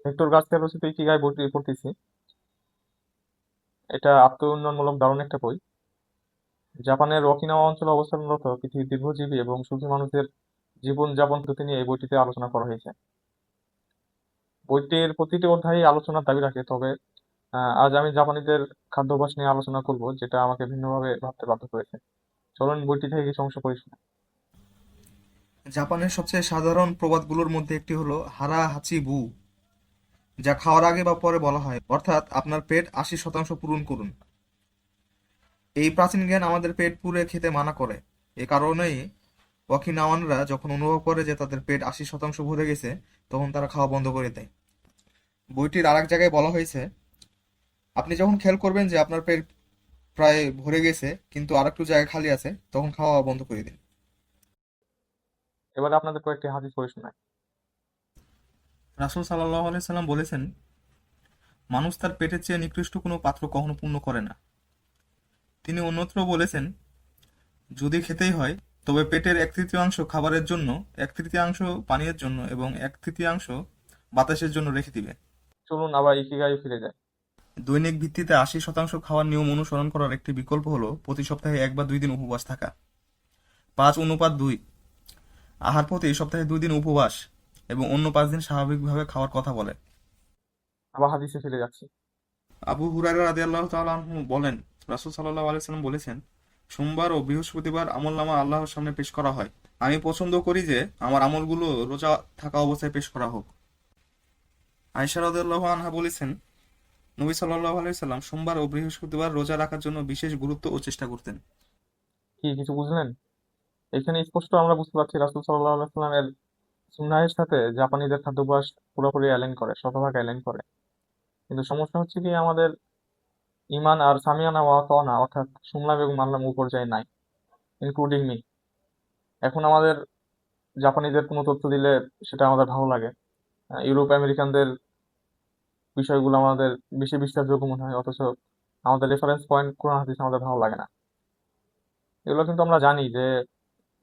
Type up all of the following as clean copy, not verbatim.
Victor Garcia রচিত ikigai বইটি পড়তেছি। এটা আত্ম উন্নয়নমূলক দারুণ একটা বই। জাপানের ওকিনাওয়া অঞ্চলে অবস্থানরত পৃথিবীর দীর্ঘজীবী এবং সুখী মানুষদের জীবনযাপন পদ্ধতি নিয়ে এই বইটিতে আলোচনা করা হয়েছে। বইটির প্রতিটি অধ্যায়ে আলোচনার দাবি রাখে, তবে আজ আমি জাপানিদের খাদ্যাভ্যাস নিয়ে আলোচনা করব, যেটা আমাকে ভিন্নভাবে ভাবতে বাধ্য করেছে। চলুন বইটি থেকে কিছু অংশ পড়ি শুনি। জাপানের সবচেয়ে সাধারণ প্রবাদগুলোর মধ্যে একটি হলো হারা হাচি বু, যা খাওয়ার আগে বা পরে বলা হয়, অর্থাৎ আপনার পেট 80% পূরণ করুন। এই প্রাচীন জ্ঞান আমাদের পেট পুরে খেতে মানা করে। এ কারণেই ওকিনাওয়ানরা যখন অনুভব করে যে তাদের পেট 80% ভরে গেছে, তখন তারা খাওয়া বন্ধ করে দেয়। বইটির আরেক জায়গায় বলা হয়েছে, আপনি যখন খেয়াল করবেন যে আপনার পেট প্রায় ভরে গেছে কিন্তু আরেকটু জায়গা খালি আছে, তখন খাওয়া বন্ধ করে দিন। এবারে আপনাদের কয়েকটি হাদিস পড়ে শোনাই। রাসূল সাল্লাল্লাহু আলাইহি সাল্লাম বলেছেন, মানুষ তার পেটের চেয়ে নিকৃষ্ট কোনো পাত্র কখনো পূর্ণ করে না। তিনি অন্যত্র বলেছেন, যদি খেতেই হয় তবে পেটের 1/3 খাবারের জন্য, 1/3 পানীয়ের জন্য এবং 1/3 বাতাসের জন্য রেখে দিবে। চলুন আবার ইকিগাই ফিরে যাই। দৈনিক ভিত্তিতে 80% খাওয়ার নিয়ম অনুসরণ করার একটি বিকল্প হলো প্রতি সপ্তাহে 1 বা 2 দিন উপবাস থাকা। 5:2 আহার প্রতি সপ্তাহে 2 দিন উপবাস এবং অন্য 5 দিন স্বাভাবিকভাবে খাওয়ার কথা বলে। আবার হাদিসে ফিরে যাচ্ছি। আবু হুরায়রা রাদিয়াল্লাহু তাআলা আনহু বলেন, রাসূল সাল্লাল্লাহু আলাইহি সাল্লাম বলেছেন, সোমবার ও বৃহস্পতিবার আমলনামা আল্লাহর সামনে পেশ করা হয়। আমি পছন্দ করি যে আমার আমলগুলো রোজা থাকা অবস্থায় পেশ করা হোক। আয়েশা রাদিয়াল্লাহু আনহা বলেছেন, নবী সাল্লাল্লাহু আলাইহি সাল্লাম সোমবার ও বৃহস্পতিবার রোজা রাখার জন্য বিশেষ গুরুত্ব ও চেষ্টা করতেন। কি কিছু বুঝলেন? এখানে স্পষ্ট আমরা বুঝতে পারছি রাসূল সাল্লাল্লাহু আলাইহি সাল্লামের সুন্নাহের সাথে জাপানিদের খাদ্যাভ্যাস পুরোপুরি অ্যালাইন করে, শতভাগ অ্যালাইন করে। কিন্তু সমস্যা হচ্ছে কি, আমাদের ঈমান আর সামিয়ানা ওয়া আতানা, অর্থাৎ শুনলাম এবং মানলাম ওই পর্যায়ে নাই, ইনক্লুডিং মি। এখন আমাদের জাপানিদের কোনো তথ্য দিলে সেটা আমাদের ভালো লাগে। ইউরোপ আমেরিকানদের বিষয়গুলো আমাদের বেশি বিশ্বাসযোগ্য মনে হয়, অথচ আমাদের রেফারেন্স পয়েন্ট কোরআন হাদিস আমাদের ভালো লাগে না। এগুলো কিন্তু আমরা জানি যে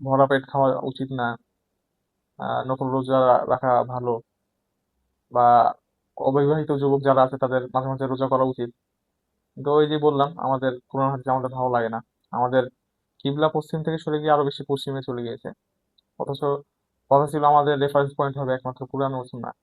ভরা পেট খাওয়া উচিত না, নকল রোজা রাখা ভালো, বা অবিবাহিত যুবক যারা আছে তাদের মাঝে মাঝে রোজা করা উচিত। কিন্তু ওই যে বললাম, আমাদের কোরআন হাদিস আমাদের ভালো লাগে না। আমাদের কিবলা পশ্চিম থেকে সরে গিয়ে আরো বেশি পশ্চিমে চলে গিয়েছে, অথচ কথা ছিল আমাদের রেফারেন্স পয়েন্ট হবে একমাত্র কোরআন ও সুন্নাহ।